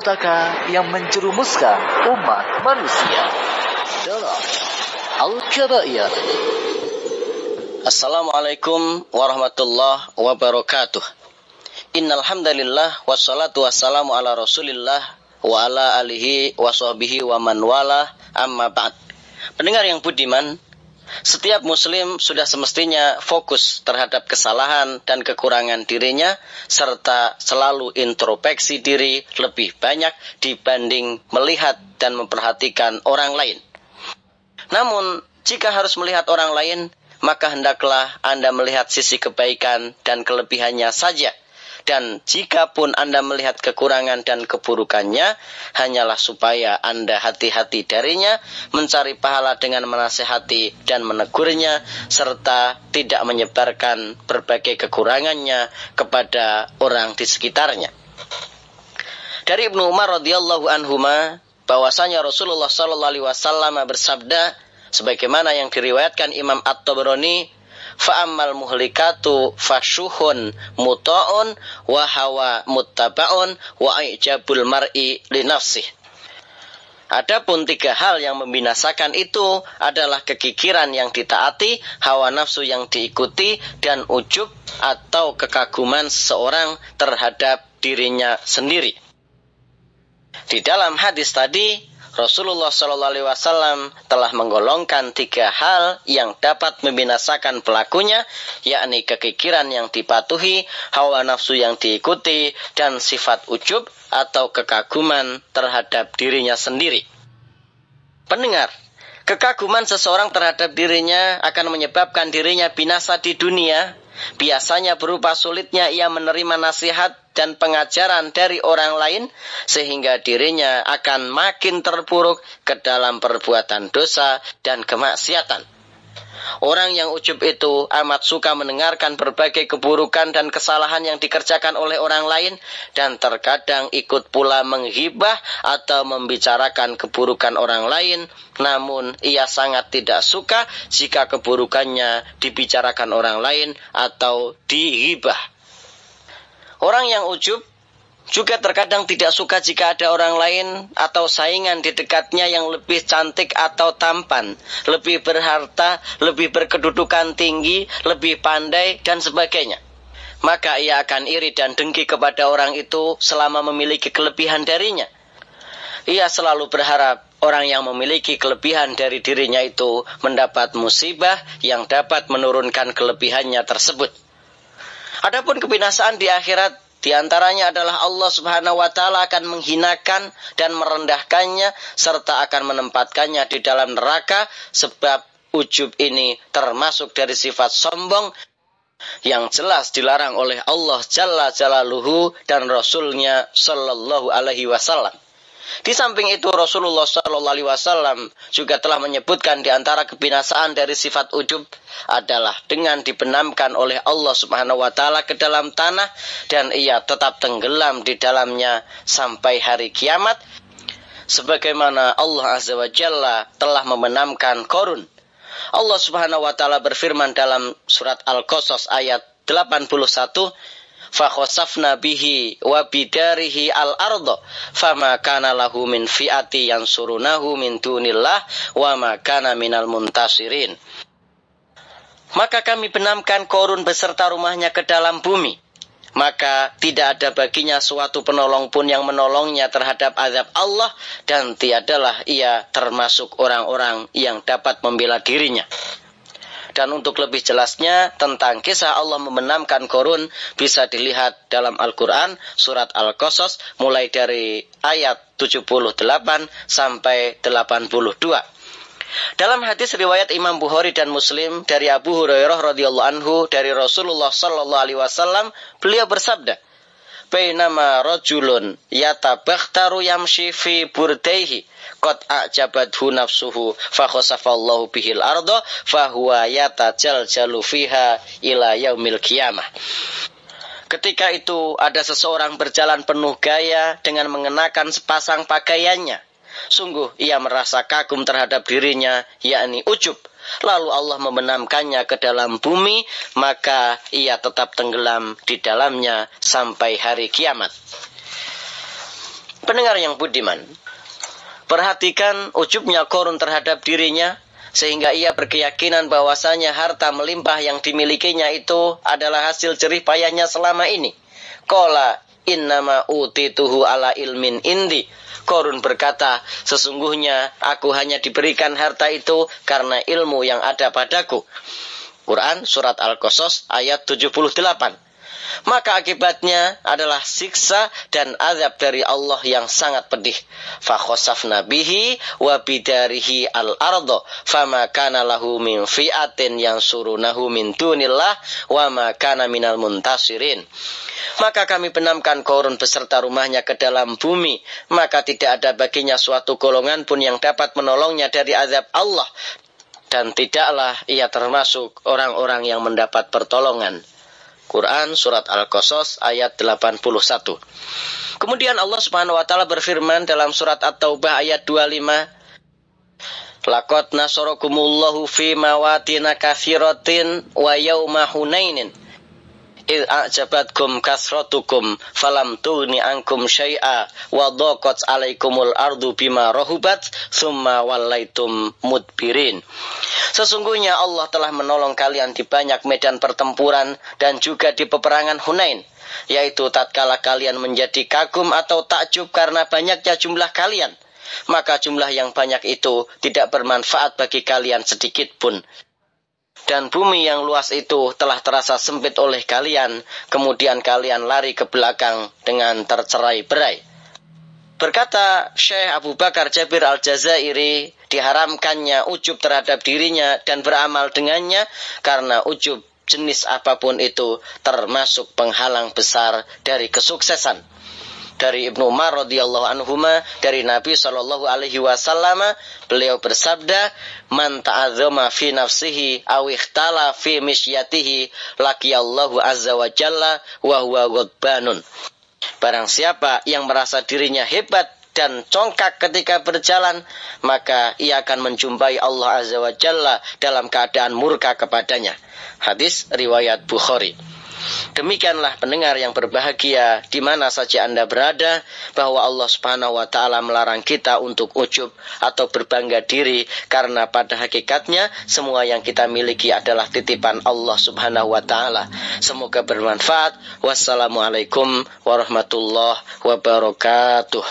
malapetaka yang menjerumuskan umat manusia dalam Al-Kabair. Assalamualaikum warahmatullahi wabarakatuh. Innal hamdalillah wassalatu wassalamu ala Rasulillah wa ala alihi wa sahbihi wa man wala, amma ba'd. Pendengar yang budiman, setiap muslim sudah semestinya fokus terhadap kesalahan dan kekurangan dirinya, serta selalu introspeksi diri lebih banyak dibanding melihat dan memperhatikan orang lain. Namun, jika harus melihat orang lain, maka hendaklah Anda melihat sisi kebaikan dan kelebihannya saja. Dan jika pun Anda melihat kekurangan dan keburukannya, hanyalah supaya Anda hati-hati darinya, mencari pahala dengan menasihati dan menegurnya, serta tidak menyebarkan berbagai kekurangannya kepada orang di sekitarnya. Dari Ibnu Umar radhiyallahu anhuma, bahwasanya Rasulullah sallallahu alaihi wasallam bersabda, sebagaimana yang diriwayatkan Imam At-Tabrani, fa'ammal muhlikatu fasyuhun muta'un wa hawa muttaba'un wa ijabul mar'i li nafsih. Adapun tiga hal yang membinasakan itu adalah kekikiran yang ditaati, hawa nafsu yang diikuti, dan ujub atau kekaguman seseorang terhadap dirinya sendiri. Di dalam hadis tadi, Rasulullah SAW telah menggolongkan tiga hal yang dapat membinasakan pelakunya, yakni kekikiran yang dipatuhi, hawa nafsu yang diikuti, dan sifat ujub atau kekaguman terhadap dirinya sendiri. Pendengar, kekaguman seseorang terhadap dirinya akan menyebabkan dirinya binasa di dunia. Biasanya berupa sulitnya ia menerima nasihat dan pengajaran dari orang lain, sehingga dirinya akan makin terpuruk ke dalam perbuatan dosa dan kemaksiatan. Orang yang ujub itu amat suka mendengarkan berbagai keburukan dan kesalahan yang dikerjakan oleh orang lain, dan terkadang ikut pula menghibah atau membicarakan keburukan orang lain. Namun ia sangat tidak suka jika keburukannya dibicarakan orang lain atau dihibah. Orang yang ujub juga terkadang tidak suka jika ada orang lain atau saingan di dekatnya yang lebih cantik atau tampan, lebih berharta, lebih berkedudukan tinggi, lebih pandai, dan sebagainya. Maka ia akan iri dan dengki kepada orang itu selama memiliki kelebihan darinya. Ia selalu berharap orang yang memiliki kelebihan dari dirinya itu mendapat musibah yang dapat menurunkan kelebihannya tersebut. Adapun kebinasaan di akhirat, di antaranya adalah Allah Subhanahu wa Ta'ala akan menghinakan dan merendahkannya, serta akan menempatkannya di dalam neraka, sebab ujub ini termasuk dari sifat sombong yang jelas dilarang oleh Allah Jalla Jalaluhu dan Rasulnya Sallallahu Alaihi Wasallam. Di samping itu, Rasulullah Sallallahu Alaihi Wasallam juga telah menyebutkan di antara kebinasaan dari sifat ujub adalah dengan dibenamkan oleh Allah Subhanahu wa Ta'ala ke dalam tanah, dan ia tetap tenggelam di dalamnya sampai hari kiamat, sebagaimana Allah Azza wa Jalla telah membenamkan Qarun. Allah Subhanahu wa Ta'ala berfirman dalam surat Al-Qasas ayat 81, fakhosafna bihi wa bidarihi al-ardo fama kana lahu min fi'ati yansurunahu min dunillah wa ma kana minal muntasirin. Maka kami benamkan Qarun beserta rumahnya ke dalam bumi, maka tidak ada baginya suatu penolong pun yang menolongnya terhadap azab Allah, dan tiadalah ia termasuk orang-orang yang dapat membela dirinya. Dan untuk lebih jelasnya tentang kisah Allah membenamkan Qarun, bisa dilihat dalam Al-Quran surat Al-Qasas mulai dari ayat 78 sampai 82. Dalam hadis riwayat Imam Bukhari dan Muslim dari Abu Hurairah radhiyallahu anhu dari Rasulullah sallallahu alaihi wasallam, beliau bersabda, bainama rajulun yatabakhtaru yamshi fi burdaihi qad a'jabathu nafsuhu fa khasafallahu bihil arda fa huwa yatajaljalu fiha ila yaumil qiyamah. Ketika itu ada seseorang berjalan penuh gaya dengan mengenakan sepasang pakaiannya. Sungguh ia merasa kagum terhadap dirinya, yakni ujub. Lalu Allah membenamkannya ke dalam bumi, maka ia tetap tenggelam di dalamnya sampai hari kiamat. Pendengar yang budiman, perhatikan ujubnya Qarun terhadap dirinya, sehingga ia berkeyakinan bahwasanya harta melimpah yang dimilikinya itu adalah hasil jerih payahnya selama ini. Qala innama utituhu ala ilmin indi. Qarun berkata, sesungguhnya aku hanya diberikan harta itu karena ilmu yang ada padaku. Quran Surat Al-Qasas ayat 78. Maka akibatnya adalah siksa dan azab dari Allah yang sangat pedih. Fakhosafna bihi wa bidarihi al-ardo fama kana lahu min fi'atin yansurunahu min dunillah wa ma kana minal muntasirin. Maka kami benamkan Qarun beserta rumahnya ke dalam bumi, maka tidak ada baginya suatu golongan pun yang dapat menolongnya dari azab Allah, dan tidaklah ia termasuk orang-orang yang mendapat pertolongan. Quran Surat Al-Qasas ayat 81. Kemudian Allah Subhanahu wa taala berfirman dalam surat At-Taubah ayat 25, laqad nasarakumullahu fi mawatin katsiratin wa yauma hunainin id a'jabatkum kasratukum falam tughni ankum syai'a wa dhaqat 'alaikumul ardu bima rahubat tsumma wallaitum mudbirin. Sesungguhnya Allah telah menolong kalian di banyak medan pertempuran dan juga di peperangan Hunain, yaitu tatkala kalian menjadi kagum atau takjub karena banyaknya jumlah kalian, maka jumlah yang banyak itu tidak bermanfaat bagi kalian sedikit pun. Dan bumi yang luas itu telah terasa sempit oleh kalian, kemudian kalian lari ke belakang dengan tercerai-berai. Berkata Syekh Abu Bakar Jabir Al-Jazairi, diharamkannya ujub terhadap dirinya dan beramal dengannya karena ujub jenis apapun itu termasuk penghalang besar dari kesuksesan. Dari Ibnu Umar radhiyallahu anhuma, dari Nabi sallallahu alaihi wasallam, beliau bersabda, man ta'azzama fi nafsihi aw ikhtala fi misyatihi laqiyallahu azza wa jalla wa huwa ghadbanun. Barang siapa yang merasa dirinya hebat dan congkak ketika berjalan, maka ia akan menjumpai Allah azza wa jalla dalam keadaan murka kepadanya. Hadis riwayat Bukhari. Demikianlah pendengar yang berbahagia di mana saja Anda berada, bahwa Allah Subhanahu wa taala melarang kita untuk ujub atau berbangga diri, karena pada hakikatnya semua yang kita miliki adalah titipan Allah Subhanahu wa taala. Semoga bermanfaat. Wassalamualaikum warahmatullahi wabarakatuh.